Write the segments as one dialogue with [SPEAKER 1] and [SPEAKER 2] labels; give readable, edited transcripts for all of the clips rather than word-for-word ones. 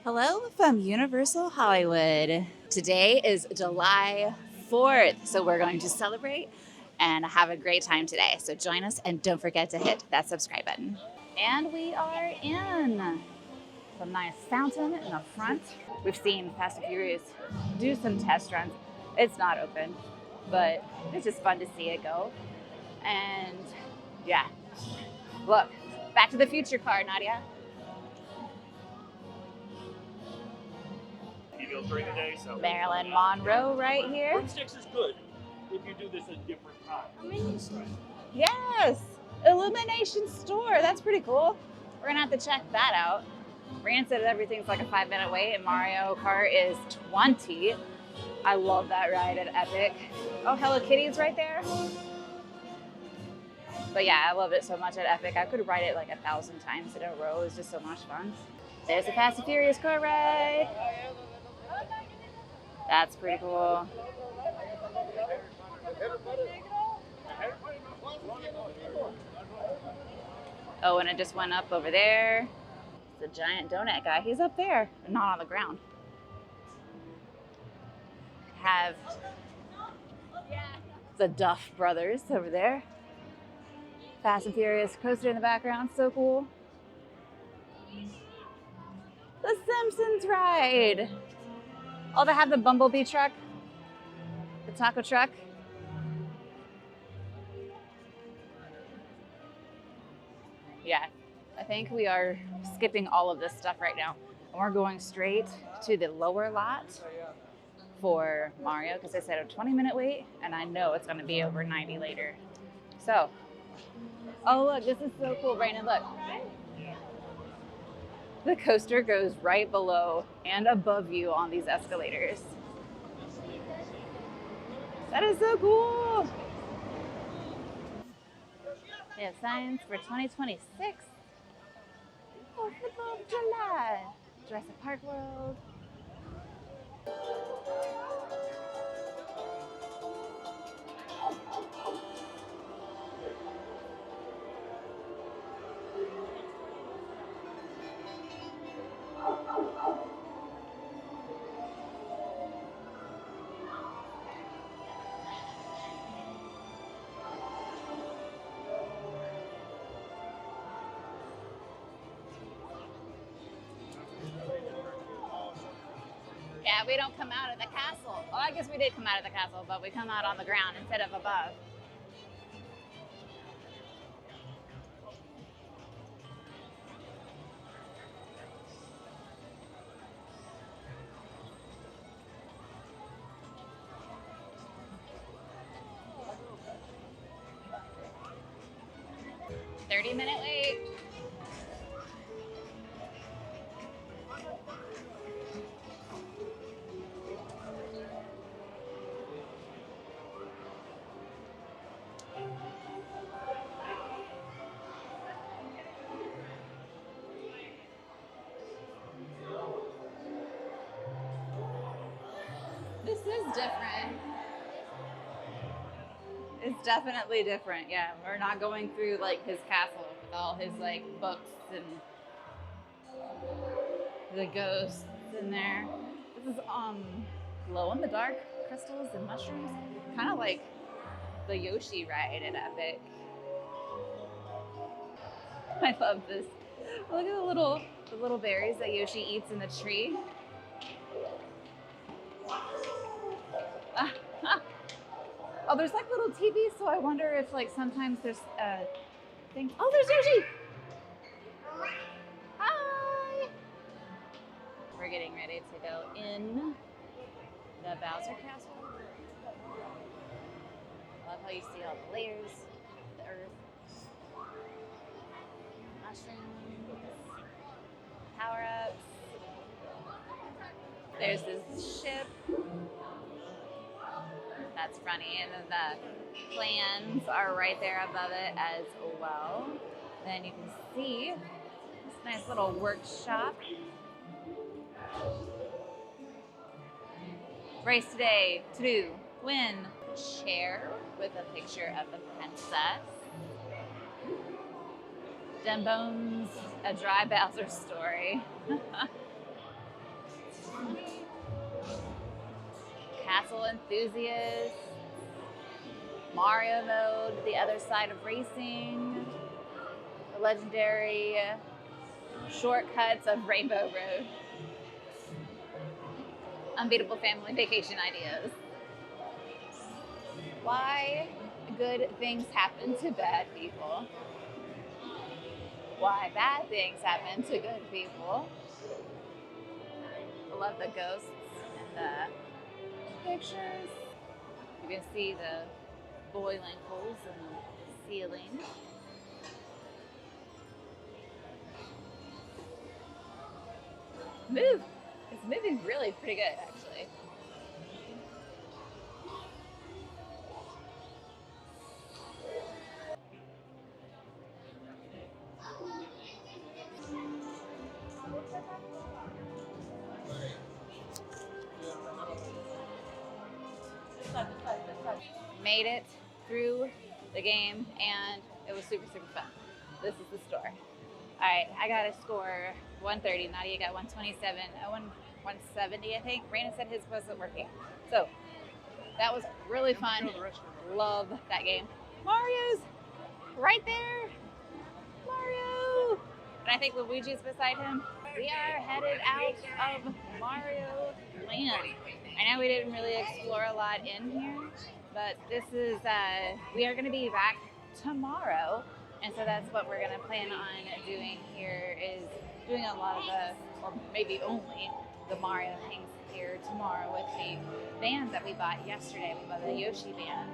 [SPEAKER 1] Hello from Universal Hollywood. Today is July 4th, so we're going to celebrate and have a great time today. So join us and don't forget to hit that subscribe button. And we are in some nice fountain in the front. We've seen Fast and Furious do some test runs. It's not open, but it's just fun to see it go. And yeah, look, Back to the Future car, Nadia.
[SPEAKER 2] During the day, so
[SPEAKER 1] Marilyn Monroe right here.
[SPEAKER 2] broomsticks is good if you do this at different times.
[SPEAKER 1] Yes, Illumination Store. That's pretty cool. We're gonna have to check that out. Rand said everything's like a 5-minute wait, and Mario Kart is 20. I love that ride at Epic. Oh, Hello Kitty's right there. But yeah, I love it so much at Epic. I could ride it like 1,000 times in a row. It's just so much fun. There's a Fast and Furious car ride. That's pretty cool. Oh, and it just went up over there. The giant donut guy. He's up there, not on the ground. Have the Duff brothers over there. Fast and Furious coaster in the background. So cool. The Simpsons ride. Oh, they have the Bumblebee truck, the taco truck. Yeah, I think we are skipping all of this stuff right now. And we're going straight to the lower lot for Mario because they said a 20-minute wait, and I know it's going to be over 90 later. So, oh look, this is so cool, Brandon, look. The coaster goes right below and above you on these escalators. That is so cool. They have signs for 2026. 4th of July. Jurassic Park World. Yeah, we don't come out of the castle. Well, I guess we did come out of the castle, but we come out on the ground instead of above. "30-minute wait." This is different. It's definitely different. Yeah, we're not going through like his castle with all his like books and the ghosts in there. This is glow in the dark crystals and mushrooms, kind of like the Yoshi ride at Epic. I love this. Look at the little berries that Yoshi eats in the tree. Oh, there's like little TVs, so I wonder if like sometimes there's things. Oh, there's Yoshi. Hi. We're getting ready to go in the Bowser Castle. I love how you see all the layers, the earth, mushrooms, power-ups. There's this ship. That's funny. And then the plans are right there above it as well. Then you can see this nice little workshop. Race today to win chair with a picture of the princess. Dembone's A Dry Bowser Story. motorcycle enthusiasts, Mario mode, the other side of racing, the legendary shortcuts of Rainbow Road, unbeatable family vacation ideas. Why good things happen to bad people. Why bad things happen to good people. I love the ghosts and the pictures. You can see the boiling holes in the ceiling. Move! It's moving really pretty good, actually. Made it through the game and it was super, super fun. This is the store. All right, I got a score 130. Nadia got 127. I won 170, I think. Raina said his wasn't working. So that was really fun. Love that game. Mario's right there. Mario. And I think Luigi's beside him. We are headed out of Mario Land. I know we didn't really explore a lot in here, but this is, we are going to be back tomorrow. And so that's what we're going to plan on doing here, is doing a lot of the, or maybe only, the Mario things here tomorrow with the band that we bought yesterday. We bought the Yoshi band.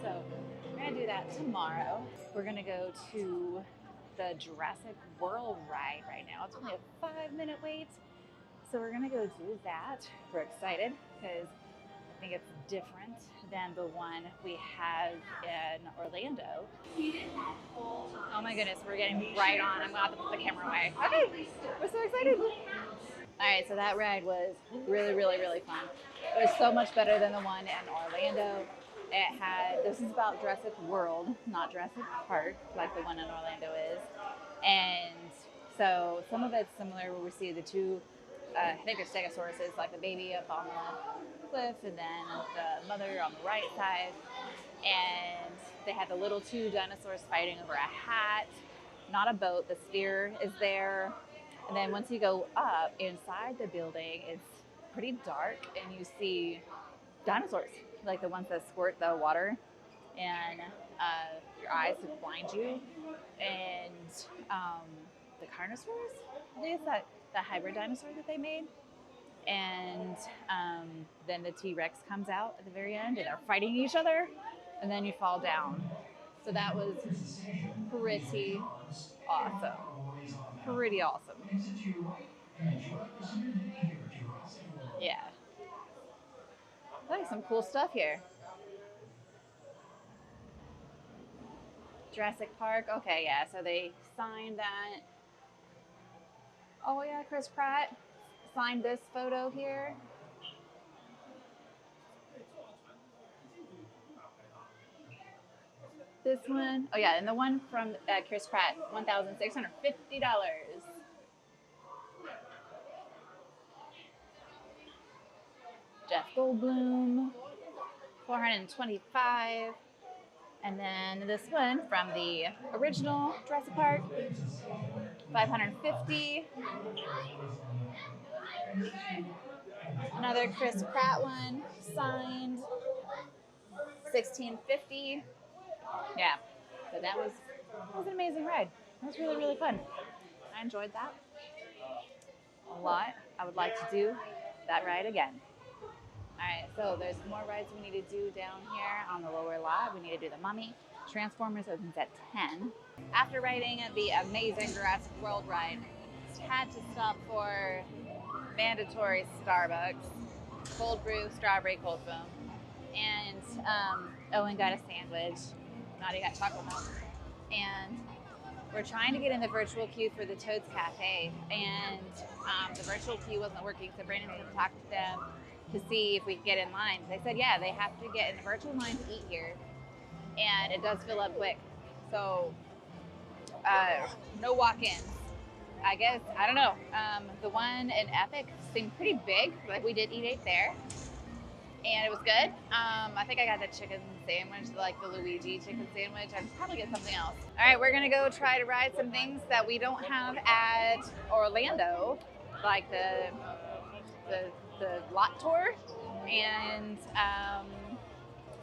[SPEAKER 1] So we're going to do that tomorrow. We're going to go to the Jurassic World ride right now. It's only a 5-minute wait. So we're gonna go do that. We're excited because I think it's different than the one we have in Orlando. Oh my goodness, we're getting right on. I'm gonna have to put the camera away. Okay, we're so excited. All right, so that ride was really, really, really fun. It was so much better than the one in Orlando. It had, this is about Jurassic World, not Jurassic Park, like the one in Orlando is. And so some of it's similar where we see the two, I think there's Stegosauruses, like the baby up on the cliff and then the mother on the right side. And they had the little two dinosaurs fighting over a hat, not a boat. The steer is there. And then once you go up inside the building, it's pretty dark and you see dinosaurs, like the ones that squirt the water and your eyes would blind you. And the Carnosaurs, I think it's that hybrid dinosaur that they made. And then the T-Rex comes out at the very end and they're fighting each other and then you fall down. So that was pretty awesome. Pretty awesome. Yeah. Like some cool stuff here. Jurassic Park. Okay, yeah. So they signed that. Oh yeah, Chris Pratt signed this photo here. This one. Oh yeah, and the one from Chris Pratt, $1,650. Jeff Goldblum, $425. And then this one from the original Jurassic Park, $550. Another Chris Pratt one, signed, $1,650. Yeah, so that was an amazing ride. It was really, really fun. I enjoyed that a lot. I would like to do that ride again. All right, so there's more rides we need to do down here on the lower lot. We need to do the Mummy. Transformers opens at 10. After riding the amazing Jurassic World ride, had to stop for mandatory Starbucks, cold brew, strawberry cold foam, and Owen got a sandwich. Nadia got chocolate milk, and we're trying to get in the virtual queue for the Toadstool Cafe, and the virtual queue wasn't working, so Brandon's going to talk to them to see if we can get in line. They said, yeah, they have to get in a virtual line to eat here, and it does fill up quick. So, no walk-ins. I guess, I don't know. The one in Epic seemed pretty big, like we did eat it there. and it was good. I think I got the chicken sandwich, like the Luigi chicken sandwich. I'd probably get something else. All right, we're gonna go try to ride some things that we don't have at Orlando, like the lot tour and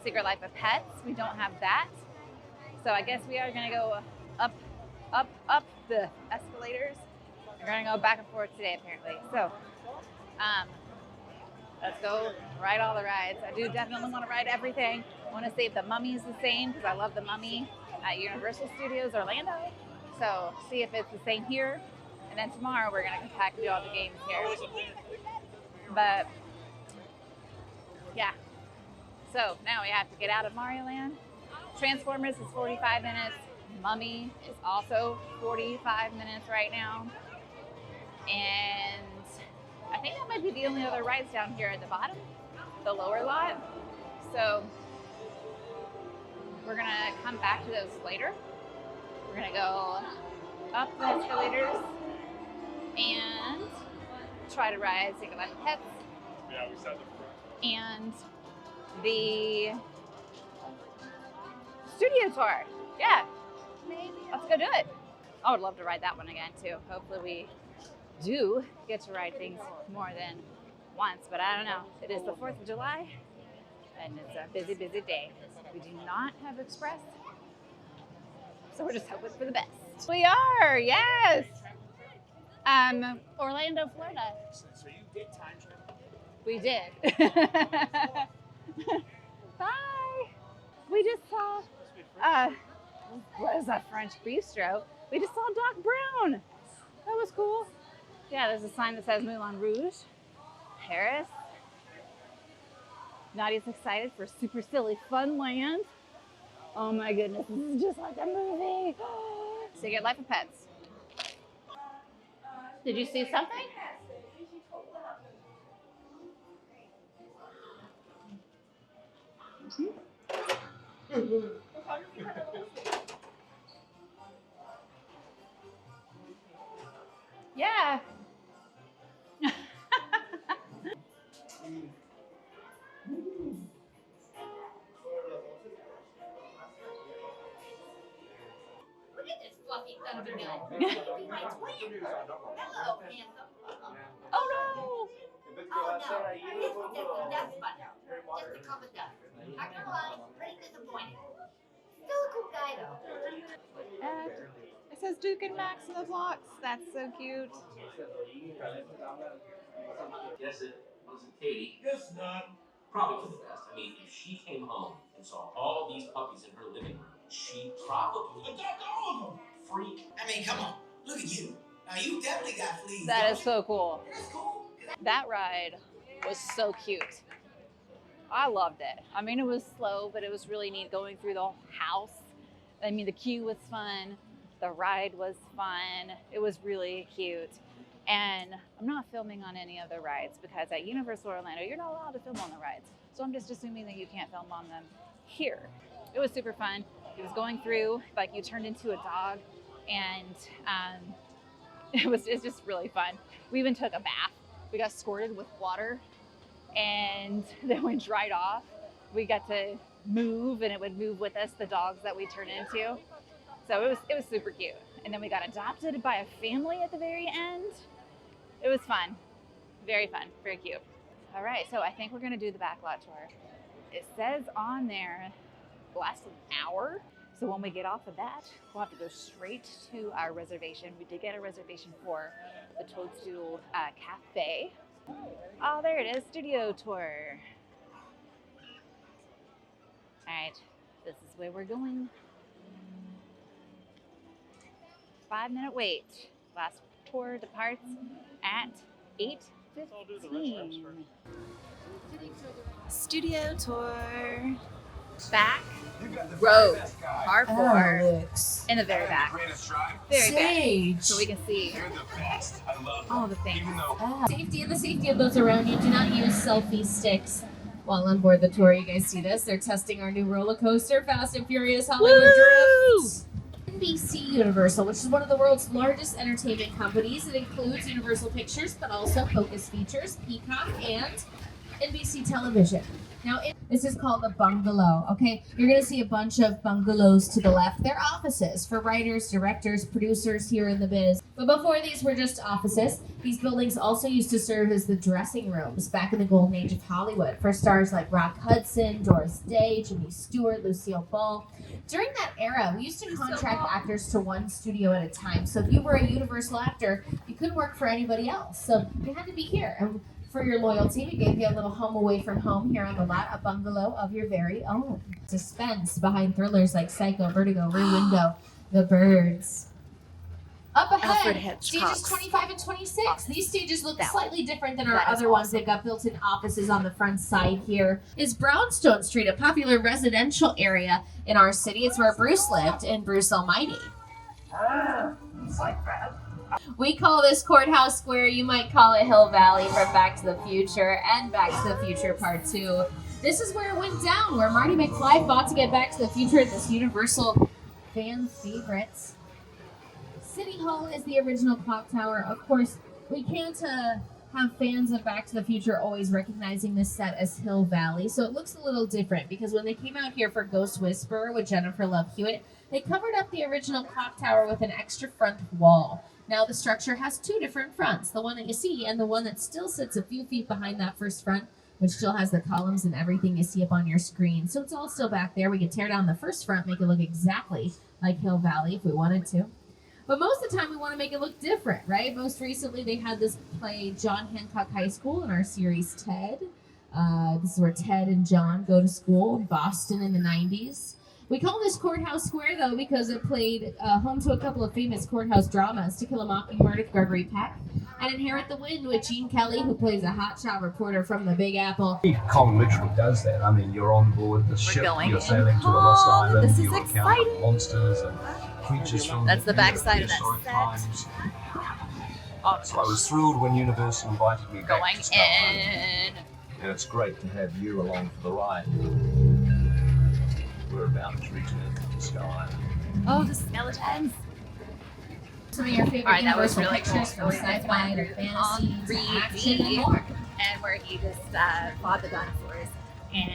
[SPEAKER 1] Secret Life of Pets. We don't have that, so I guess we are gonna go up the escalators. We're gonna go back and forth today, apparently. So. Let's go ride all the rides. I do definitely want to ride everything. I want to save the Mummies the same because I love the Mummy at Universal Studios Orlando. So see if it's the same here. And then tomorrow we're going to come back and do all the games here. But yeah. So now we have to get out of Mario Land. Transformers is 45 minutes. Mummy is also 45 minutes right now. And I think that might be the only other rides down here at the bottom, the lower lot. So we're gonna come back to those later. We're gonna go up the escalators and try to ride Secret Life of Pets.
[SPEAKER 2] Yeah, we said the
[SPEAKER 1] And the studio tour. Yeah, let's go do it. I would love to ride that one again too. Hopefully we do get to ride things more than once, but I don't know. It is the 4th of July and it's a busy, busy day. We do not have Express, so we're just hoping for the best. We are, yes. Orlando, Florida.
[SPEAKER 2] So you did time travel?
[SPEAKER 1] We did. Bye. We just saw, what is that, French Bistro? We just saw Doc Brown. That was cool. Yeah, there's a sign that says Moulin Rouge, Paris. Nadia's excited for Super Silly Fun Land. Oh my goodness, this is just like a movie. Secret Life of Pets. Did you see something? Yeah.
[SPEAKER 3] Look at this fluffy son of a gun. He's my twin. Hello, handsome.
[SPEAKER 1] Oh no.
[SPEAKER 3] Oh no, this is just a dust bunny. Just a cup of dust. Not gonna lie, pretty disappointed. Still a cool guy though.
[SPEAKER 1] It says Duke and Max in the blocks. That's so cute.
[SPEAKER 4] Guess it wasn't Katie.
[SPEAKER 2] Guess not.
[SPEAKER 4] Probably for the best. I mean, if she came home and saw all these puppies in her living room, she'd probably
[SPEAKER 2] Adopt all of them.
[SPEAKER 4] freak.
[SPEAKER 5] I mean, come on. Look at you. Now, you definitely got fleas.
[SPEAKER 1] That is so cool.
[SPEAKER 5] That's cool.
[SPEAKER 1] That ride was so cute. I loved it. I mean, it was slow, but it was really neat going through the whole house. I mean, the queue was fun. The ride was fun. It was really cute. And I'm not filming on any of the rides because at Universal Orlando, you're not allowed to film on the rides. So I'm just assuming that you can't film on them here. It was super fun. It was going through, like you turned into a dog, and it's just really fun. We even took a bath. We got squirted with water, and then we dried off. We got to move, and it would move with us, the dogs that we turned into. So it was super cute. And then we got adopted by a family at the very end. It was fun. Very fun. Very cute. All right, so I think we're gonna do the backlot tour. It says on there, lasts an hour. So when we get off of that, we'll have to go straight to our reservation. We did get a reservation for the Toadstool Cafe. Oh, there it is, studio tour. All right, this is where we're going. 5-minute wait. Last tour departs at 8:15. Studio tour. Back row, par 4, in the very back. Very back. So we can see all the things.
[SPEAKER 6] Safety and the safety of those around you. Do not use selfie sticks while on board the tour. You guys see this? They're testing our new roller coaster, Fast and Furious Hollywood Drift. NBC Universal, which is one of the world's largest entertainment companies. It includes Universal Pictures, but also Focus Features, Peacock, and NBC television. Now, this is called a bungalow, okay? You're gonna see a bunch of bungalows to the left. They're offices for writers, directors, producers here in the biz. But before these were just offices, these buildings also used to serve as the dressing rooms back in the golden age of Hollywood for stars like Rock Hudson, Doris Day, Jimmy Stewart, Lucille Ball. During that era, we used to contract actors to one studio at a time. So if you were a Universal actor, you couldn't work for anybody else. So you had to be here. And for your loyalty, we gave you a little home away from home here on the lot, a bungalow of your very own. Suspense behind thrillers like Psycho, Vertigo, Rear Window, The Birds. Up
[SPEAKER 1] Alfred
[SPEAKER 6] ahead,
[SPEAKER 1] Hitchcock's
[SPEAKER 6] stages 25 and 26. These stages look
[SPEAKER 1] That
[SPEAKER 6] slightly different than our
[SPEAKER 1] That is
[SPEAKER 6] other ones.
[SPEAKER 1] awesome.
[SPEAKER 6] They've got built-in offices on the front side here. Is Brownstone Street, a popular residential area in our city. It's where Bruce lived in Bruce Almighty. We call this Courthouse Square. You might call it Hill Valley from Back to the Future and Back to the Future Part 2. This is where it went down, where Marty McFly fought to get Back to the Future at this Universal fan favorites. City Hall is the original clock tower. Of course, we can't have fans of Back to the Future always recognizing this set as Hill Valley, so it looks a little different because when they came out here for Ghost Whisperer with Jennifer Love Hewitt, they covered up the original clock tower with an extra front wall. Now the structure has two different fronts, the one that you see and the one that still sits a few feet behind that first front, which still has the columns and everything you see up on your screen. So it's all still back there. We could tear down the first front, make it look exactly like Hill Valley if we wanted to. But most of the time we want to make it look different, right? Most recently they had this play John Hancock High School in our series Ted. This is where Ted and John go to school in Boston in the 90s. We call this Courthouse Square, though, because it played home to a couple of famous courthouse dramas, To Kill a Mockingbird with Gregory Peck, and Inherit the Wind with Gene Kelly, who plays a hotshot reporter from the Big Apple.
[SPEAKER 7] Colin literally does that. I mean, you're on board the ship,
[SPEAKER 1] going
[SPEAKER 7] you're
[SPEAKER 1] in
[SPEAKER 7] sailing to a lost
[SPEAKER 1] calm.
[SPEAKER 7] island,
[SPEAKER 1] This is
[SPEAKER 7] you're encountering monsters and creatures from
[SPEAKER 1] That's the backside of that
[SPEAKER 7] prehistoric
[SPEAKER 1] set.
[SPEAKER 7] times. So I was thrilled when Universal invited me back
[SPEAKER 1] Going
[SPEAKER 7] to Star Wars.
[SPEAKER 1] in.
[SPEAKER 7] And it's great to have you along for the ride. We're about to return to the sky.
[SPEAKER 1] Oh, the skeletons.
[SPEAKER 6] Some of your favorite
[SPEAKER 1] All right, that was
[SPEAKER 6] Universal
[SPEAKER 1] really
[SPEAKER 6] pictures
[SPEAKER 1] cool.
[SPEAKER 6] from sci-fi to fantasy to action and more.
[SPEAKER 1] And where he just fought the dinosaurs. And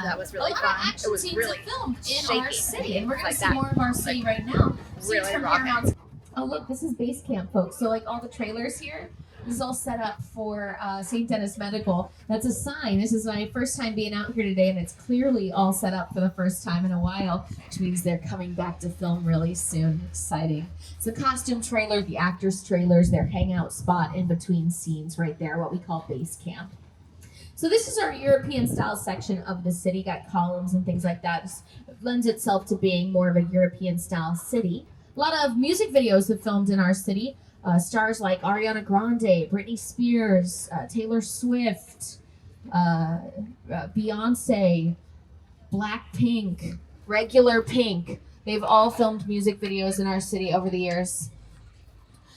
[SPEAKER 1] that was really
[SPEAKER 6] a lot
[SPEAKER 1] fun.
[SPEAKER 6] of action
[SPEAKER 1] It was
[SPEAKER 6] scenes
[SPEAKER 1] really
[SPEAKER 6] are filmed in
[SPEAKER 1] shaky.
[SPEAKER 6] our city, and we're going
[SPEAKER 1] Like
[SPEAKER 6] to see
[SPEAKER 1] that.
[SPEAKER 6] more of our city right now. Scenes
[SPEAKER 1] Really
[SPEAKER 6] from
[SPEAKER 1] rocking.
[SPEAKER 6] Paramount. Oh, look, this is base camp, folks. So, like all the trailers here, this is all set up for St. Dennis Medical. That's a sign. This is my first time being out here today, and it's clearly all set up for the first time in a while, which means they're coming back to film really soon. Exciting. It's the costume trailer, the actors' trailers, their hangout spot in between scenes right there, what we call base camp. So this is our European style section of the city. Got columns and things like that. It lends itself to being more of a European style city. A lot of music videos have filmed in our city. Stars like Ariana Grande, Britney Spears, Taylor Swift, Beyonce, Blackpink, Regular Pink. They've all filmed music videos in our city over the years.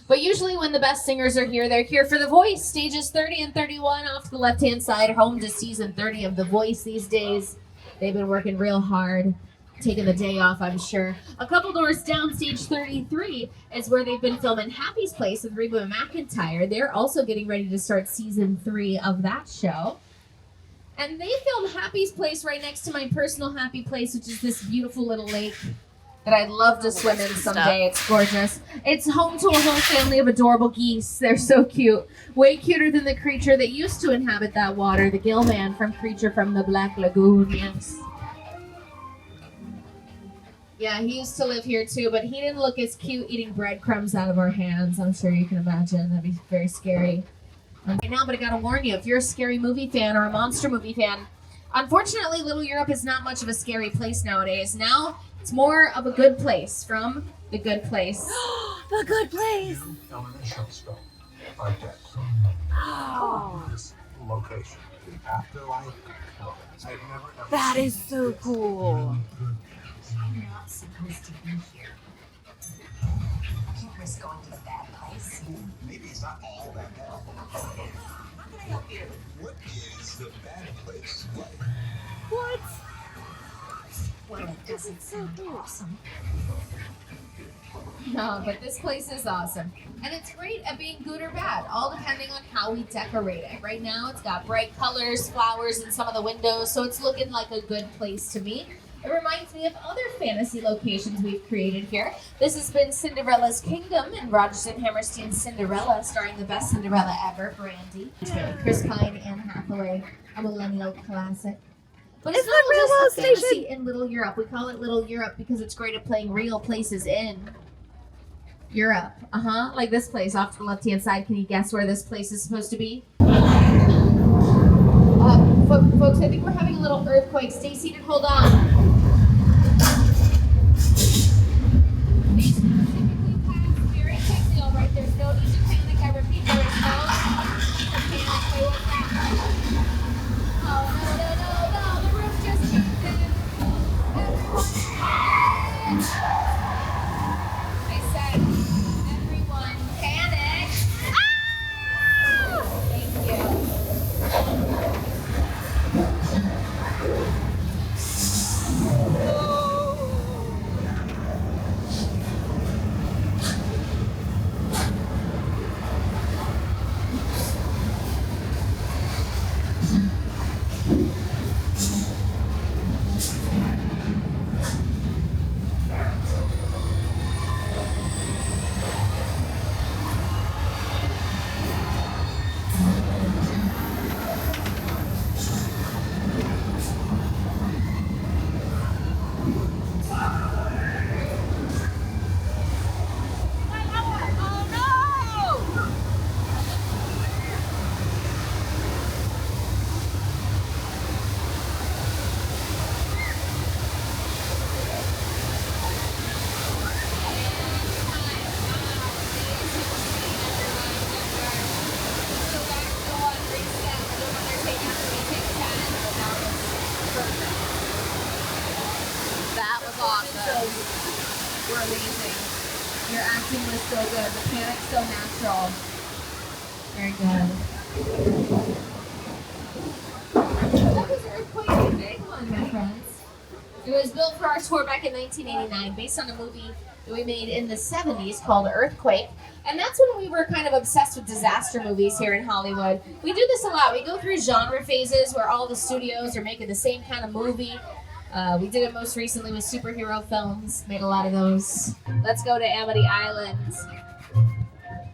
[SPEAKER 6] But usually when the best singers are here, they're here for The Voice. Stages 30 and 31 off to the left-hand side, home to season 30 of The Voice these days. They've been working real hard, taking the day off, I'm sure. A couple doors down, stage 33, is where they've been filming Happy's Place with Reba McEntire. They're also getting ready to start season 3 of that show. And they filmed Happy's Place right next to my personal happy place, which is this beautiful little lake that I'd love to swim in someday. It's gorgeous. It's home to a whole family of adorable geese. They're so cute. Way cuter than the creature that used to inhabit that water, the gill man from Creature from the Black Lagoon, yes. Yeah, he used to live here too, but he didn't look as cute eating breadcrumbs out of our hands. I'm sure you can imagine. That'd be very scary. Right now, but I gotta warn you, if you're a scary movie fan or a monster movie fan, unfortunately, Little Europe is not much of a scary place nowadays. Now, it's more of a good place from The Good Place.
[SPEAKER 1] The Good Place.
[SPEAKER 7] Oh. This location, the afterlife. I've never ever
[SPEAKER 1] That is so cool.
[SPEAKER 3] You're not supposed to be here. You risk going to the bad place.
[SPEAKER 5] Maybe it's not all that bad. How can I help you? What is the bad place like?
[SPEAKER 1] What?
[SPEAKER 3] Well, it doesn't sound awesome.
[SPEAKER 6] No, but this place is awesome. And it's great at being good or bad, all depending on how we decorate it. Right now, it's got bright colors, flowers in some of the windows, so it's looking like a good place to me. It reminds me of other fantasy locations we've created here. This has been Cinderella's Kingdom and Rogerson Hammerstein's Cinderella, starring the best Cinderella ever, Brandy. Chris Pine, Anne Hathaway, a millennial classic. But it's not just a fantasy in Little Europe. We call it Little Europe because it's great at playing real places in Europe. Like this place off to the left-hand side. Can you guess where this place is supposed to be? Folks, I think we're having a little earthquake. Stay seated, hold on. These typically pass very quickly, all right? There's no need to panic. I repeat, there is no need to panic. They will pass. Oh, no, the roof just caved in. Everyone panic. I said, everyone panic. Ah! Thank you. That was awesome. We're amazing. Your acting was so good. The panic's so natural. Very good. That was Earthquake, a big one, my friends. It was built for our tour back in 1989, based on a movie that we made in the 70s called Earthquake. And that's when we were kind of obsessed with disaster movies here in Hollywood. We do this a lot. We go through genre phases where all the studios are making the same kind of movie. We did it most recently with superhero films, made a lot of those. Let's go to Amity Island.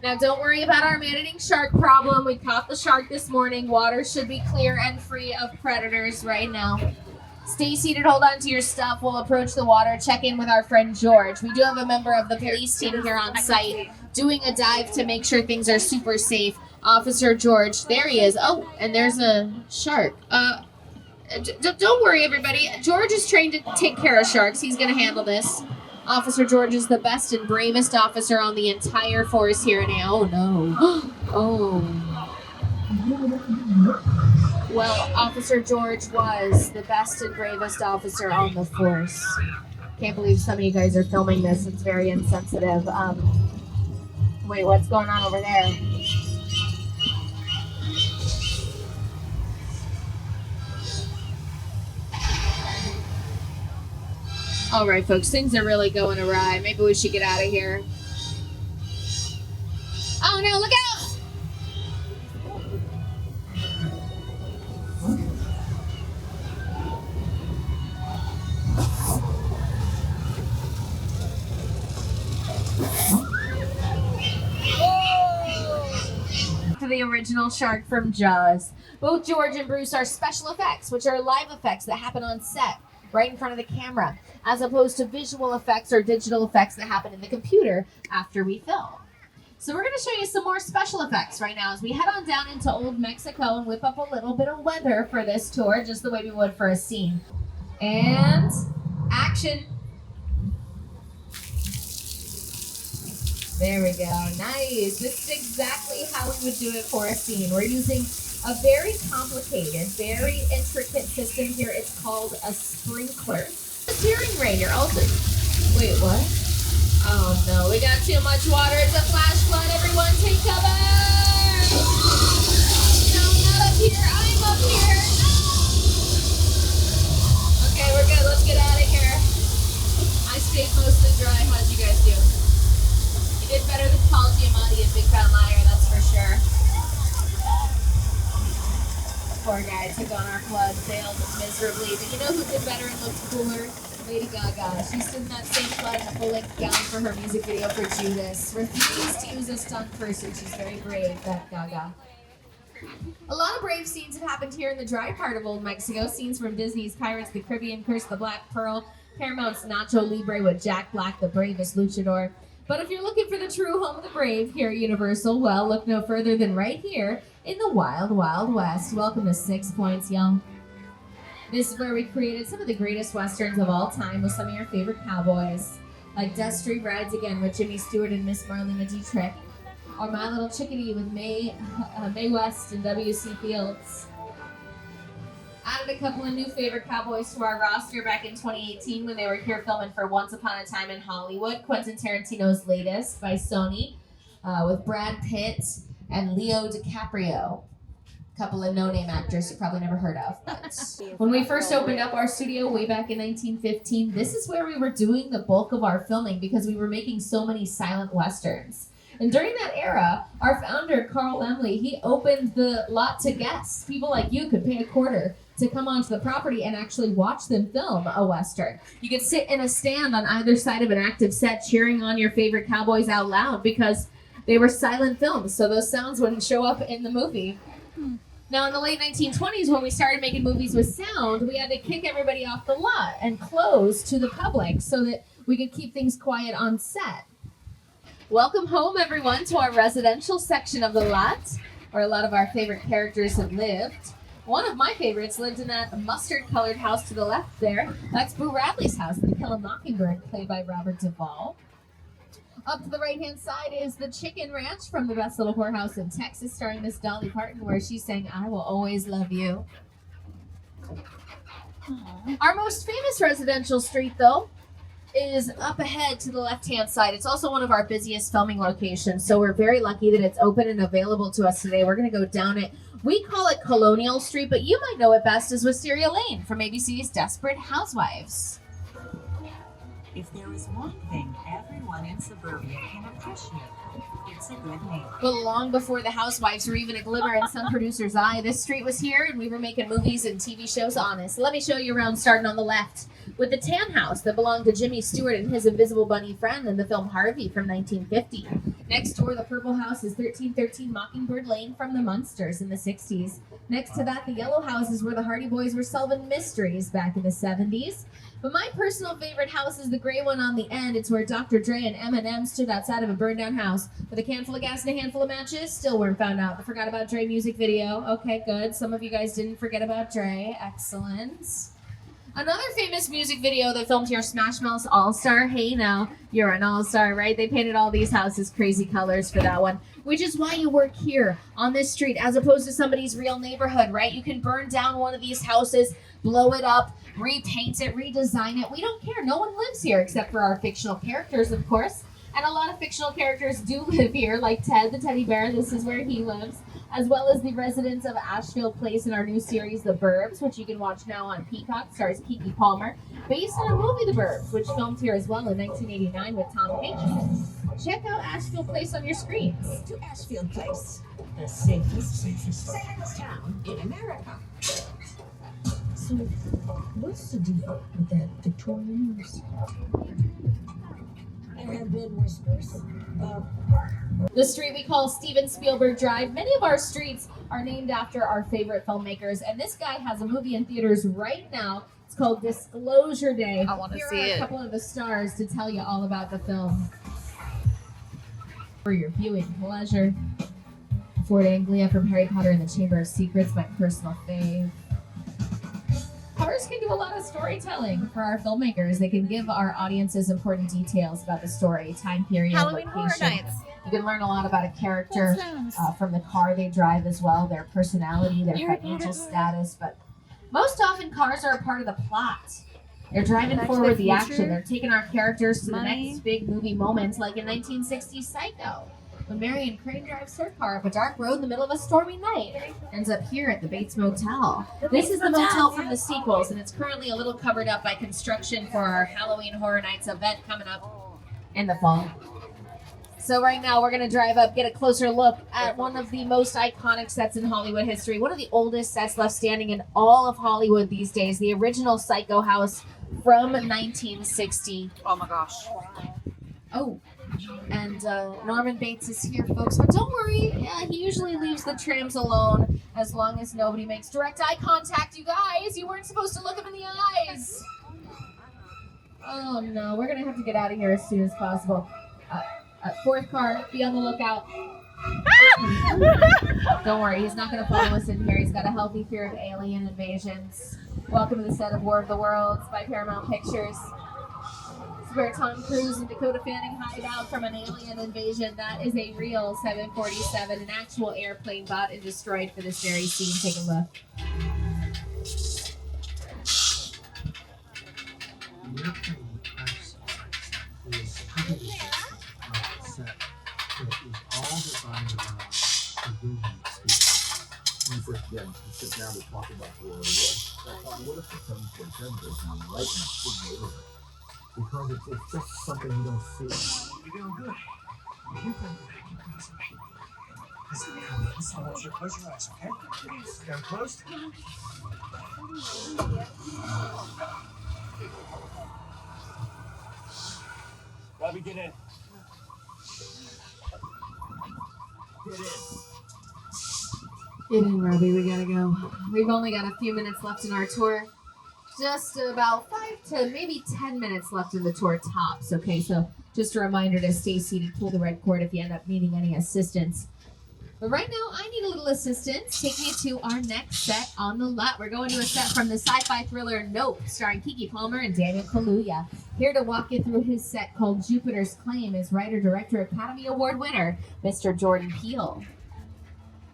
[SPEAKER 6] Now don't worry about our man-eating shark problem. We caught the shark this morning. Water should be clear and free of predators right now. Stay seated, hold on to your stuff. We'll approach the water, check in with our friend George. We do have a member of the police team here on site doing a dive to make sure things are super safe. Officer George, there he is. Oh, and there's a shark. Don't worry, everybody. George is trained to take care of sharks. He's going to handle this. Officer George is the best and bravest officer on the entire force here in Oh, no. Oh. Well, Officer George was the best and bravest officer on the force. Can't believe some of you guys are filming this. It's very insensitive. Wait, what's going on over there? All right, folks, things are really going awry. Maybe we should get out of here. Oh, no, look out! To the original shark from Jaws. Both George and Bruce are special effects, which are live effects that happen on set, right in front of the camera, as opposed to visual effects or digital effects that happen in the computer after we film. So we're going to show you some more special effects right now as we head on down into Old Mexico and whip up a little bit of weather for this tour, just the way we would for a scene. And action. There we go. Nice. This is exactly how we would do it for a scene. We're using a very complicated, very intricate system here. It's called a sprinkler. A steering rain. You're also... Wait, what? Oh no, we got too much water. It's a flash flood. Everyone take cover! No, not up here. I'm up here. No! Okay, we're good. Let's get out of here. I stayed mostly dry. How'd you guys do? Poor guy took on our flood, failed miserably. But you know who did better and looked cooler? Lady Gaga. She stood in that same flood in a full-length gown for her music video for Judas. Refused to use a stunt person. She's very brave, that Gaga. A lot of brave scenes have happened here in the dry part of Old Mexico. Scenes from Disney's Pirates of the Caribbean, Curse of the Black Pearl, Paramount's Nacho Libre with Jack Black, the bravest luchador. But if you're looking for the true home of the brave here at Universal, well, look no further than right here in the Wild Wild West. Welcome to 6 Points, y'all. This is where we created some of the greatest westerns of all time with some of your favorite cowboys, like Death Street Rides Again with Jimmy Stewart and Miss Marlena Dietrich, or My Little Chickadee with Mae West and W.C. Fields. Added a couple of new favorite cowboys to our roster back in 2018 when they were here filming for Once Upon a Time in Hollywood, Quentin Tarantino's latest by Sony, with Brad Pitt and Leo DiCaprio. Couple of no-name actors you probably never heard of. But when we first opened up our studio way back in 1915, this is where we were doing the bulk of our filming because we were making so many silent westerns. And during that era, our founder, Carl Lemley, he opened the lot to guests. People like you could pay a quarter to come onto the property and actually watch them film a western. You could sit in a stand on either side of an active set cheering on your favorite cowboys out loud because they were silent films, so those sounds wouldn't show up in the movie. Now, in the late 1920s, when we started making movies with sound, we had to kick everybody off the lot and close to the public so that we could keep things quiet on set. Welcome home, everyone, to our residential section of the lot, where a lot of our favorite characters have lived. One of my favorites lived in that mustard-colored house to the left there. That's Boo Radley's house, The Kill a Mockingbird, played by Robert Duvall. Up to the right-hand side is the Chicken Ranch from The Best Little Whorehouse in Texas, starring Miss Dolly Parton, where she sang, I Will Always Love You. Aww. Our most famous residential street, though, is up ahead to the left-hand side. It's also one of our busiest filming locations, so we're very lucky that it's open and available to us today. We're going to go down it. We call it Colonial Street, but you might know it best as Wisteria Lane from ABC's Desperate Housewives.
[SPEAKER 8] If there is one thing everyone in suburbia can appreciate, it's a good neighbor.
[SPEAKER 6] But long before the Housewives were even a glimmer in some producer's eye, this street was here and we were making movies and TV shows on it. So let me show you around, starting on the left with the tan house that belonged to Jimmy Stewart and his invisible bunny friend in the film Harvey from 1950. Next door, the purple house is 1313 Mockingbird Lane from the Munsters in the 60s. Next to that, the yellow house is where the Hardy Boys were solving mysteries back in the 70s. But my personal favorite house is the gray one on the end. It's where Dr. Dre and Eminem stood outside of a burned down house with a can full of gas and a handful of matches. Still weren't found out. I forgot about Dre music video. Okay, good. Some of you guys didn't forget about Dre. Excellent. Another famous music video that filmed here, Smash Mouth's All-Star. Hey now, you're an all-star, right? They painted all these houses crazy colors for that one, which is why you work here on this street as opposed to somebody's real neighborhood, right? You can burn down one of these houses, blow it up, repaint it, redesign it. We don't care. No one lives here except for our fictional characters, of course. And a lot of fictional characters do live here, like Ted the teddy bear. This is where he lives, as well as the residents of Ashfield Place in our new series, The Burbs, which you can watch now on Peacock, stars Keke Palmer, based on a movie, The Burbs, which filmed here as well in 1989 with Tom Hanks. Check out Ashfield Place on your screens.
[SPEAKER 8] To Ashfield Place, the safest town in America. So, what's the deal with that Victorian house? There have been whispers.
[SPEAKER 6] The street we call Steven Spielberg Drive. Many of our streets are named after our favorite filmmakers, and this guy has a movie in theaters right now. It's called Disclosure Day.
[SPEAKER 1] I want to see
[SPEAKER 6] Here are
[SPEAKER 1] it.
[SPEAKER 6] a couple of the stars to tell you all about the film. For your viewing pleasure, Ford Anglia from Harry Potter and the Chamber of Secrets, my personal fave. Cars can do a lot of storytelling for our filmmakers. They can give our audiences important details about the story, time period,
[SPEAKER 1] Halloween Horror
[SPEAKER 6] location.
[SPEAKER 1] Nights.
[SPEAKER 6] You can learn a lot about a character from the car they drive as well, their personality, their financial status. But most often, cars are a part of the plot. They're driving
[SPEAKER 1] Back to
[SPEAKER 6] forward
[SPEAKER 1] the
[SPEAKER 6] the action.
[SPEAKER 1] Future.
[SPEAKER 6] They're taking our characters to the
[SPEAKER 1] Money.
[SPEAKER 6] next big movie moments, like in 1960's Psycho, when Marion Crane drives her car up a dark road in the middle of a stormy night. Ends up here at the Bates Motel. This is the motel from the sequels, and it's currently a little covered up by construction for our Halloween Horror Nights event coming up in the fall. So right now we're gonna drive up, get a closer look at one of the most iconic sets in Hollywood history. One of the oldest sets left standing in all of Hollywood these days. The original Psycho House from 1960.
[SPEAKER 1] Oh my gosh.
[SPEAKER 6] Oh, and Norman Bates is here, folks. But don't worry, he usually leaves the trams alone as long as nobody makes direct eye contact, you guys. You weren't supposed to look him in the eyes. Oh no, we're gonna have to get out of here as soon as possible. Fourth car, be on the lookout. Don't worry, he's not going to follow us in here. He's got a healthy fear of alien invasions. Welcome to the set of War of the Worlds by Paramount Pictures. This is where Tom Cruise and Dakota Fanning hide out from an alien invasion. That is a real 747, an actual airplane bought and destroyed for this very scene. Take a look.
[SPEAKER 5] When we first began to sit down to talk about the War of the Worlds, I thought, what if the 747 goes down right in the big neighborhood? Because it's just something you don't see. You're doing good. You're doing good. Listen, I want you to close your eyes, okay? Down closed.
[SPEAKER 2] Robbie, get in. Get in.
[SPEAKER 6] Get in, Robbie, we gotta go. We've only got a few minutes left in our tour. Just about 5 to maybe 10 minutes left in the tour tops, okay? So just a reminder to stay seated, pull the red cord if you end up needing any assistance. But right now, I need a little assistance. Take me to our next set on the lot. We're going to a set from the sci-fi thriller Nope, starring Keke Palmer and Daniel Kaluuya. Here to walk you through his set called Jupiter's Claim is writer-director Academy Award winner, Mr. Jordan Peele.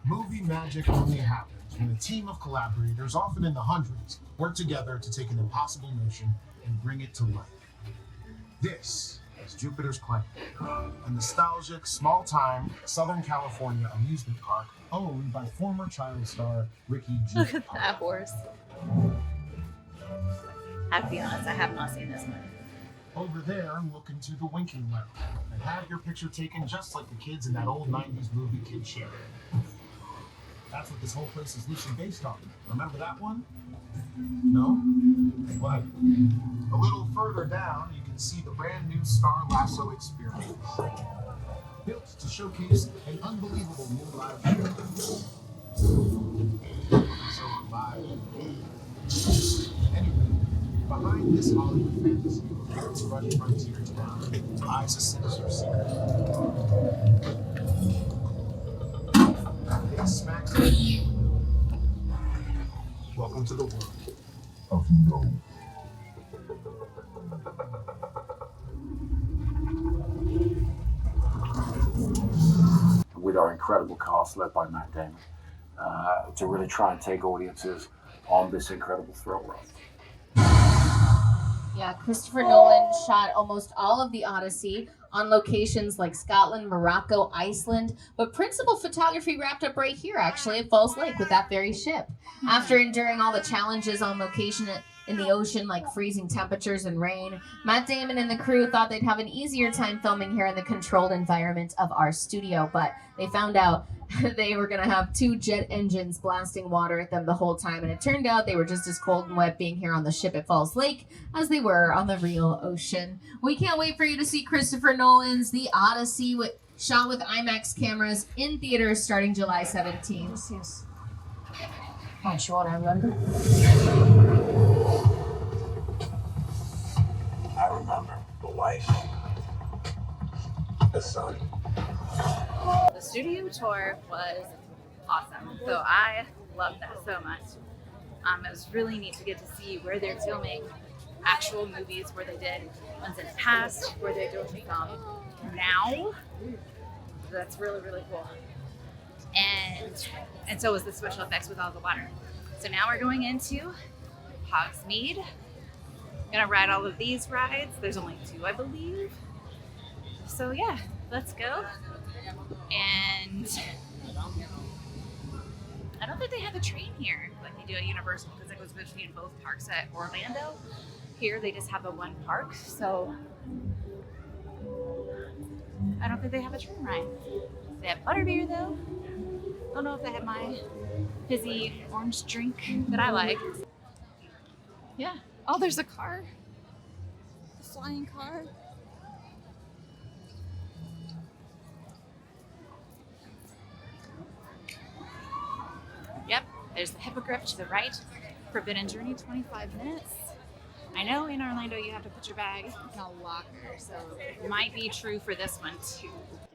[SPEAKER 9] Movie magic only happens when a team of collaborators, often in the hundreds, work together to take an impossible notion and bring it to life. This is Jupiter's Claim, a nostalgic, small-time Southern California amusement park owned by former child star Ricky G.
[SPEAKER 1] Look at that horse. I have to be honest, I have not seen this one.
[SPEAKER 9] Over there, look into the winking well and have your picture taken just like the kids in that old 90s movie Kid Show. That's what this whole place is loosely based on. Remember that one? No? What? A little further down, you can see the brand new Star Lasso experience. Built to showcase an unbelievable new live show. So live. Anyway, behind this Hollywood fantasy, Parents Rush Frontier Town lies a sinister secret. It smacks of you. Welcome to the world of no.
[SPEAKER 10] With our incredible cast led by Matt Damon, to really try and take audiences on this incredible thrill ride.
[SPEAKER 6] Yeah, Christopher Nolan shot almost all of the Odyssey on locations like Scotland, Morocco, Iceland, but principal photography wrapped up right here, actually, at Falls Lake with that very ship. After enduring all the challenges on location in the ocean, like freezing temperatures and rain, Matt Damon and the crew thought they'd have an easier time filming here in the controlled environment of our studio, but they found out they were going to have 2 jet engines blasting water at them the whole time, and it turned out they were just as cold and wet being here on the ship at Falls Lake as they were on the real ocean. We can't wait for you to see Christopher Nolan's The Odyssey, shot with IMAX cameras in theaters starting July 17th. Yes. Oh, you want to remember?
[SPEAKER 5] I remember the wife, the son.
[SPEAKER 1] The studio tour was awesome. So I loved that so much. It was really neat to get to see where they're filming actual movies, where they did ones in the past, where they're doing them now. That's really, really cool. And so was the special effects with all the water. So now we're going into Hogsmeade. Gonna ride all of these rides. There's only 2, I believe. So yeah, let's go. And I don't think they have a train here like they do at Universal, because it goes between both parks at Orlando. Here they just have the one park. So I don't think they have a train ride. They have butterbeer though. Don't know if they have my fizzy orange drink that I like. Yeah. Oh, there's a car. A flying car. Yep, there's the hippogriff to the right. Forbidden Journey, 25 minutes. I know in Orlando you have to put your bag in a locker, so it might be true for this one too.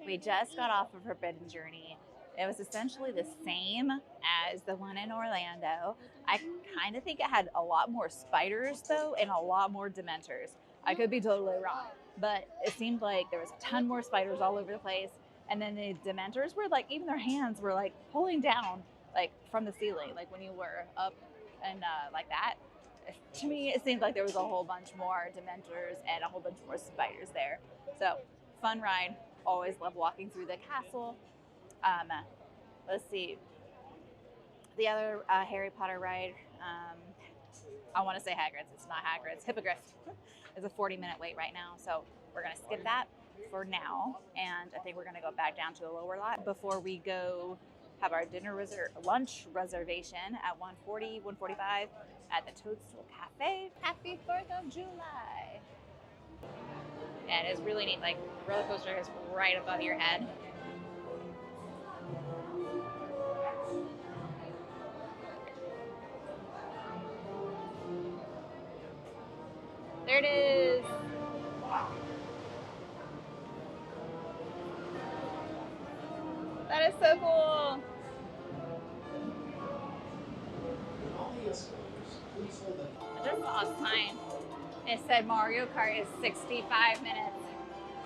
[SPEAKER 1] We just got off of Forbidden Journey. It was essentially the same as the one in Orlando. I kind of think it had a lot more spiders though and a lot more dementors. I could be totally wrong, but it seemed like there was a ton more spiders all over the place. And then the dementors were like, even their hands were like pulling down like from the ceiling, like when you were up and like that. To me, it seemed like there was a whole bunch more dementors and a whole bunch more spiders there. So fun ride. Always love walking through the castle. Let's see. The other Harry Potter ride, I want to say Hagrid's. It's not Hagrid's. Hippogriff. It's a 40-minute wait right now. So we're going to skip that for now. And I think we're going to go back down to the lower lot before we go have our lunch reservation at 1:40, 1:45 at the Toadstool Cafe. Happy 4th of July. And it's really neat. Like, the roller coaster is right above your head. There it is. That is so cool. I just saw a sign. It said Mario Kart is 65 minutes.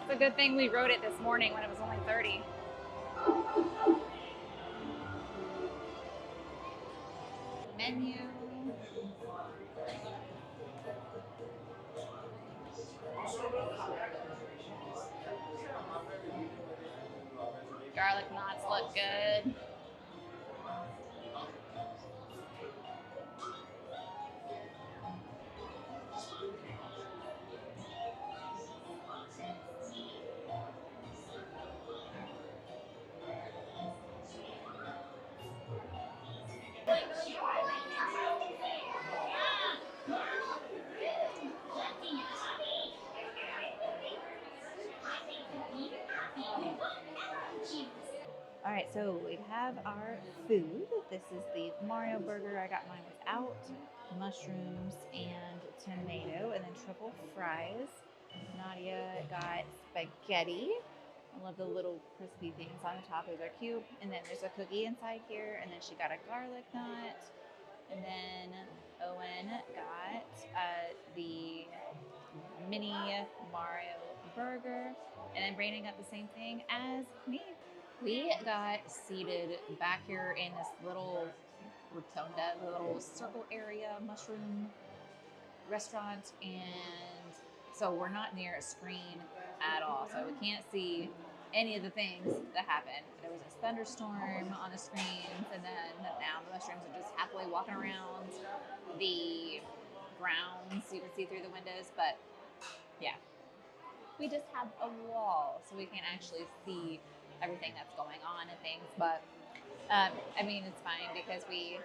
[SPEAKER 1] It's a good thing we rode it this morning when it was only 30. Menu. Garlic knots look good. All right, so we have our food. This is the Mario burger. I got mine without mushrooms and tomato, and then triple fries. Nadia got spaghetti. I love the little crispy things on the top. Those are cute. And then there's a cookie inside here, and then she got a garlic nut. And then Owen got the mini Mario burger. And then Brandon got the same thing as me. We got seated back here in this little rotunda, the little circle area mushroom restaurant. And so we're not near a screen at all. So we can't see any of the things that happened. There was a thunderstorm on the screens, and then now the mushrooms are just happily walking around the grounds. You can see through the windows, but yeah. We just have a wall, so we can't actually see everything that's going on and things. But I mean, it's fine because we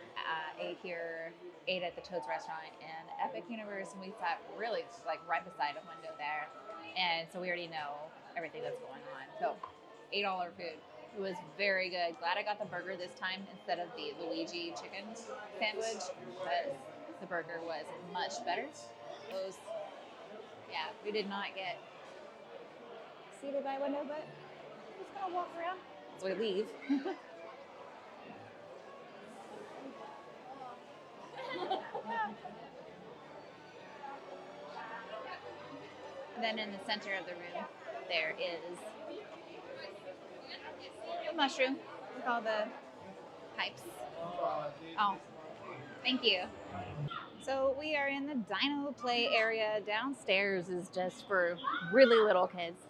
[SPEAKER 1] ate at the Toad's restaurant in Epic Universe, and we sat really like right beside a window there, and so we already know everything that's going on. So ate all our food. It was very good. Glad I got the burger this time instead of the Luigi chicken sandwich, because the burger was much better. Yeah, we did not get seated by a window, but I'm just gonna walk around. So we leave. And then in the center of the room, there is a mushroom with all the pipes. Oh, thank you. So we are in the Dino Play area. Downstairs is just for really little kids.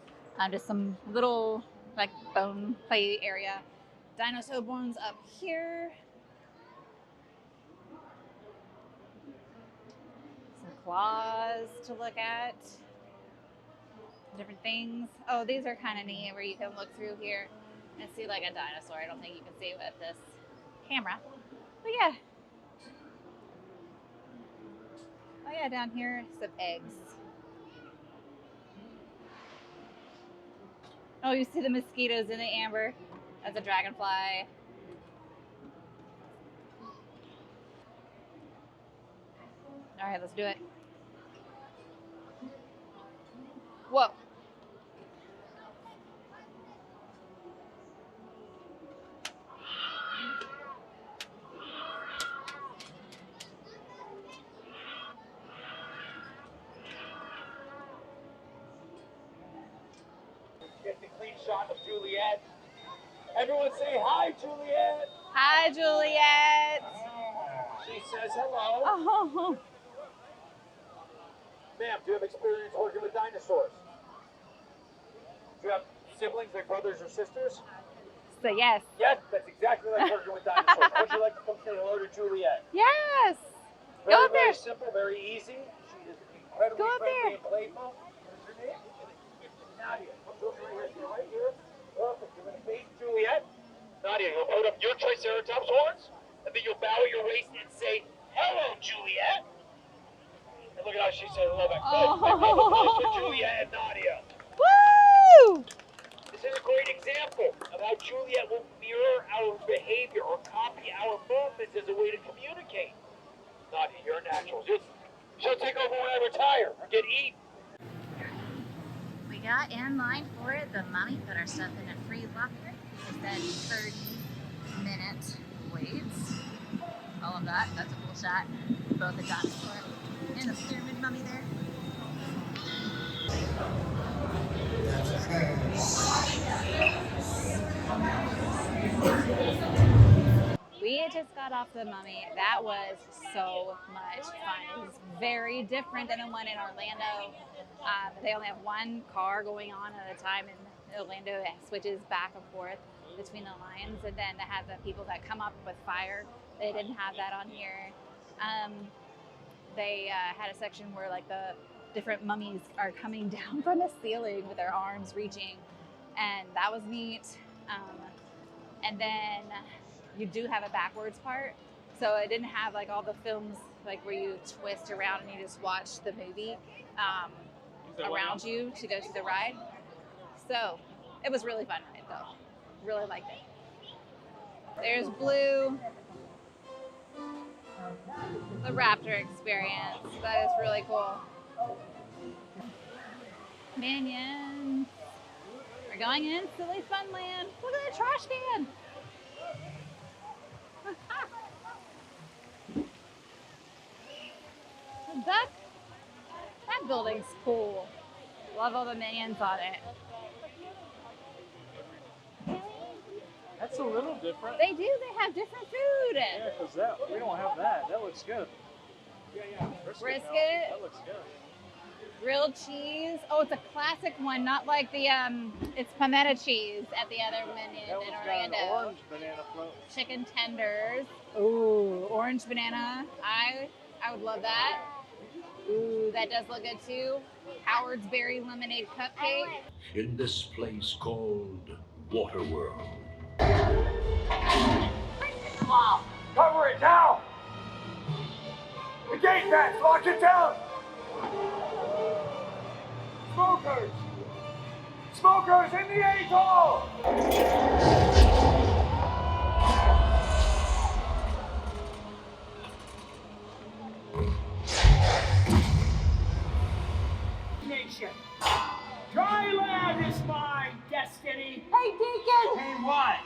[SPEAKER 1] Just some little like bone play area. Dinosaur Bones up here. Some claws to look at. different things. Oh, these are kind of neat where you can look through here and see like a dinosaur. I don't think you can see with this camera. But yeah. Oh yeah, down here, some eggs. Oh, you see the mosquitoes in the amber. That's a dragonfly. All right, let's do it. Whoa.
[SPEAKER 2] Get the clean shot of Juliet. Everyone say hi, Juliet.
[SPEAKER 1] Hi, Juliet.
[SPEAKER 2] She says hello.
[SPEAKER 1] Oh.
[SPEAKER 2] Ma'am, do you have experience working with dinosaurs? Do you have siblings like brothers or sisters?
[SPEAKER 1] So yes.
[SPEAKER 2] Yes, that's exactly like working with dinosaurs. Would you like to come say hello to Juliet?
[SPEAKER 1] Yes.
[SPEAKER 2] Very,
[SPEAKER 1] Go up
[SPEAKER 2] very
[SPEAKER 1] there.
[SPEAKER 2] simple, very easy. She is incredibly
[SPEAKER 1] Go up
[SPEAKER 2] friendly
[SPEAKER 1] there.
[SPEAKER 2] and playful. What's her name? Nadia. Come over right here. Right here. Perfect. You're going to face Juliet. Nadia, you'll put up your Triceratops horns, and then you'll bow your waist and say, hello, Juliet. And look at how she said hello back. Good. Juliet and Nadia.
[SPEAKER 1] Woo!
[SPEAKER 2] This is a great example of how Juliet will mirror our behavior or copy our movements as a way to communicate. Nadia, you're natural. She'll take over when I retire or get eaten.
[SPEAKER 1] We got in line for it. The mummy put our stuff in a free locker. It said 30-minute waits. All of that. That's a cool shot. Both the dinosaur and the pyramid mummy there. We just got off the mummy. That was so much fun. It was very different than the one in Orlando. They only have one car going on at a time in Orlando. It switches back and forth between the lines, and then they have the people that come up with fire. They didn't have that on here. They had a section where like the different mummies are coming down from the ceiling with their arms reaching, and that was neat. And then you do have a backwards part, so it didn't have like all the films like where you twist around and you just watch the movie around you to go to the ride. So it was really fun ride though. Really liked it. There's Blue. The Raptor experience. That is really cool. Minions. We're going in Silly Fun Land. Look at the trash can. The duck. That building's cool. Love all the minions on it.
[SPEAKER 2] That's a little different.
[SPEAKER 1] They do. They have different food.
[SPEAKER 2] Yeah, because we don't have that. That looks good. Yeah.
[SPEAKER 1] Brisket.
[SPEAKER 2] That looks good.
[SPEAKER 1] Grilled cheese. Oh, it's a classic one, not like the it's pimento cheese at the other minion
[SPEAKER 2] That
[SPEAKER 1] in
[SPEAKER 2] one's
[SPEAKER 1] Orlando.
[SPEAKER 2] got an orange banana float.
[SPEAKER 1] Chicken tenders. Ooh, orange banana. I would love that. Ooh, that does look good too. Howard's berry lemonade cupcake.
[SPEAKER 5] In this place called Waterworld.
[SPEAKER 2] Wow. Cover it now! The gate pass, lock it down! Smokers! Smokers in the atoll! Nation. Dry land is my destiny.
[SPEAKER 8] Hey, Deacon!
[SPEAKER 2] Hey, what?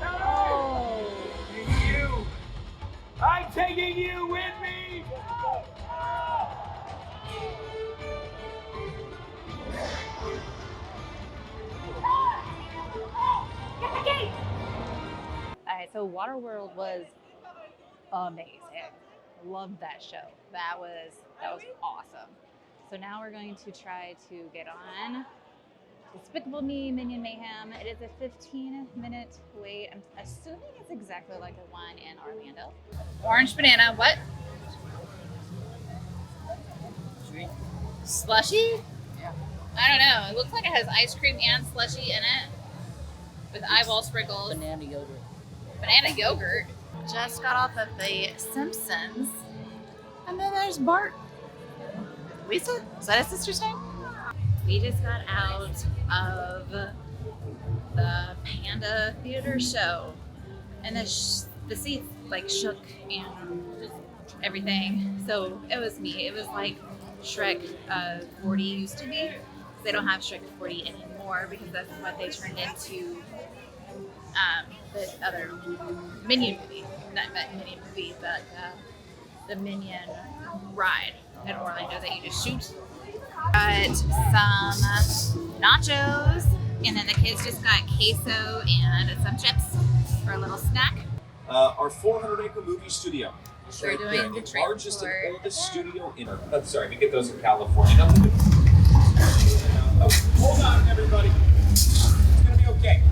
[SPEAKER 1] Oh.
[SPEAKER 2] You! I'm taking you with me!
[SPEAKER 1] Get the gate! Alright, so Waterworld was amazing. Loved that show. That was awesome. So now we're going to try to get on Despicable Me Minion Mayhem. It is a 15-minute wait. I'm assuming it's exactly like the one in Orlando. Orange banana, what? Slushy? Yeah. I don't know. It looks like it has ice cream and slushy in it with eyeball sprinkles.
[SPEAKER 11] Banana yogurt.
[SPEAKER 1] Banana yogurt. Just got off of The Simpsons. And then there's Bart. Lisa? Is that his sister's name? We just got out of the Panda Theater show. And the seats like shook and just everything. So it was me. It was like Shrek 40 used to be. They don't have Shrek 40 anymore because that's what they turned into the other Minion movie. Not Minion movie, but the Minion ride in Orlando that you just shoot. Got some nachos, and then the kids just got queso and some chips for a little snack.
[SPEAKER 4] Our 400-acre movie studio.
[SPEAKER 1] They're doing the
[SPEAKER 4] the largest and
[SPEAKER 1] transport.
[SPEAKER 4] oldest studio in. Sorry, we get those in California. Nothing. Hold on, everybody. It's gonna be okay.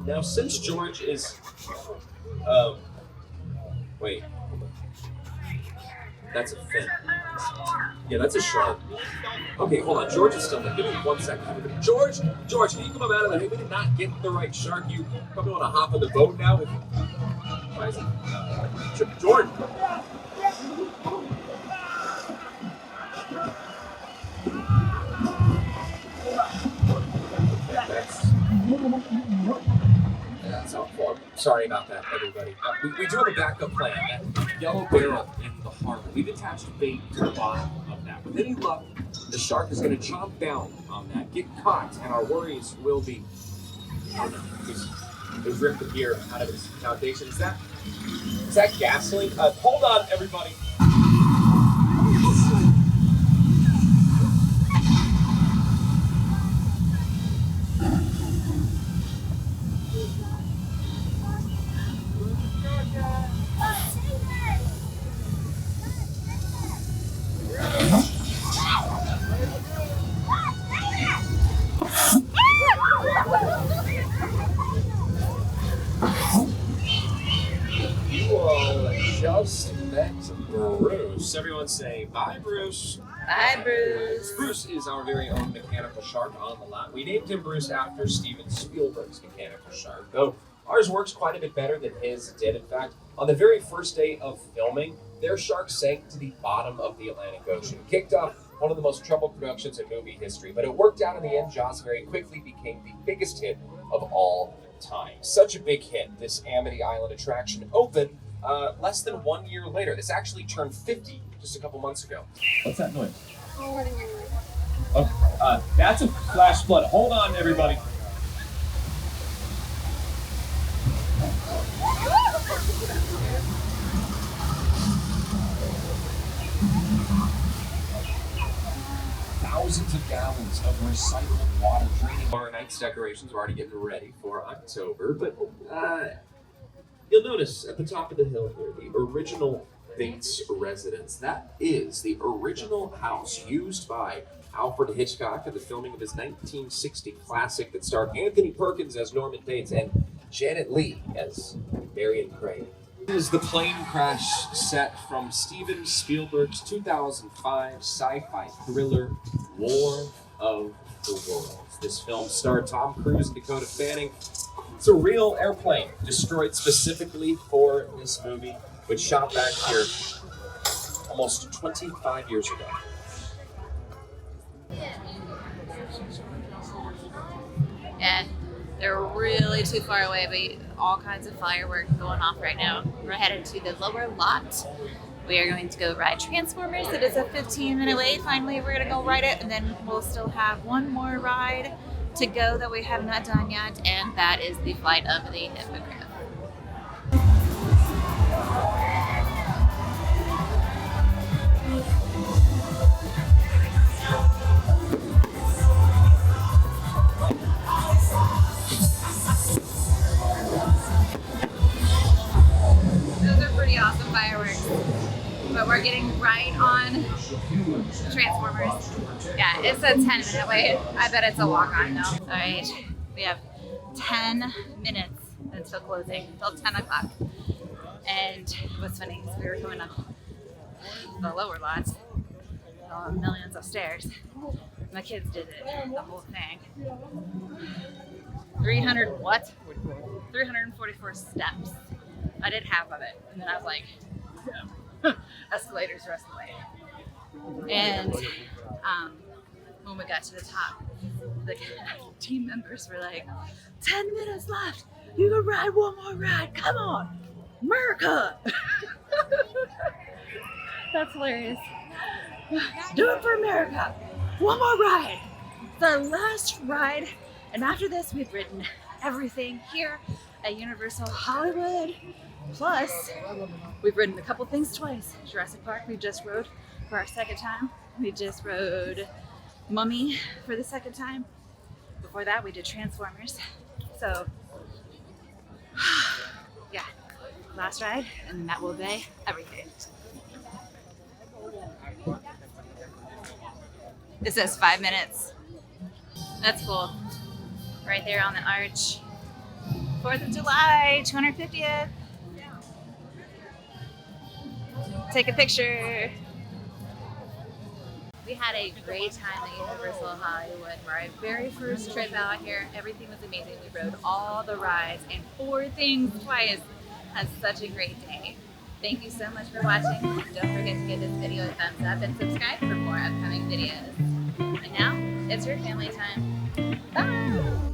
[SPEAKER 4] Now, since George is, wait, that's a fin. Yeah, that's a shark. Okay, hold on. George is still there. Give me 1 second. George, can you come out of there? Hey, we did not get the right shark. You probably want to hop on the boat now. Why is it? George. That's helpful. Sorry about that, everybody. We do have a backup plan. That yellow barrel in the harbor. We've attached bait to the bottom of that. With any luck, the shark is going to chomp down on that, get caught, and our worries will be. Just rip the gear out of its foundation. Is that gasoline? Hold on, everybody. You all just met Bruce. Everyone say bye, Bruce.
[SPEAKER 1] Bye, Bruce.
[SPEAKER 4] Bruce is our very own mechanical shark on the lot. We named him Bruce after Steven Spielberg's mechanical shark, though ours works quite a bit better than his did. In fact, on the very first day of filming, their shark sank to the bottom of the Atlantic Ocean, kicked off one of the most troubled productions in movie history. But it worked out in the end. Jaws very quickly became the biggest hit of all time. Such a big hit, this Amity Island attraction opened less than 1 year later. This actually turned 50 just a couple months ago. What's that noise? Oh, that's a flash flood. Hold on, everybody. Thousands of gallons of recycled water draining. Our night's decorations are already getting ready for October, but you'll notice at the top of the hill here, the original Bates residence. That is the original house used by Alfred Hitchcock in the filming of his 1960 classic that starred Anthony Perkins as Norman Bates and Janet Leigh as Marion Crane. This is the plane crash set from Steven Spielberg's 2005 sci-fi thriller War of the Worlds. This film starred Tom Cruise and Dakota Fanning. It's a real airplane destroyed specifically for this movie, which shot back here almost 25 years ago.
[SPEAKER 1] Yeah, they're really too far away, but all kinds of fireworks going off right now. We're headed to the lower lot. We are going to go ride Transformers. It is a 15-minute wait. Finally, we're going to go ride it, and then we'll still have one more ride to go that we have not done yet, and that is the Flight of the Hippogriff. Those are pretty awesome fireworks. But we're getting right on Transformers. Yeah, it's a 10-minute wait. I bet it's a walk-on though. All right, we have 10 minutes until closing, until 10 o'clock. And what's funny is we were coming up the lower lots, millions of stairs. My kids did it, the whole thing. 300 what? 344 steps. I did half of it, and then I was like, escalators the rest of the way. And when we got to the top, the team members were like, 10 minutes left. You can ride one more ride. Come on, America. That's hilarious. Do it for America. One more ride. The last ride. And after this, we've ridden everything here at Universal Hollywood. Plus, we've ridden a couple things twice. Jurassic Park, we just rode for our second time. We just rode Mummy for the second time. Before that, we did Transformers. So, yeah, last ride, and that will be everything. It says 5 minutes. That's cool. Right there on the arch. 4th of July, 250th. Take a picture. We had a great time at Universal Hollywood for our very first trip out here. Everything was amazing. We rode all the rides and 4 things twice. Had such a great day. Thank you so much for watching. Don't forget to give this video a thumbs up and subscribe for more upcoming videos. And now, it's your family time. Bye!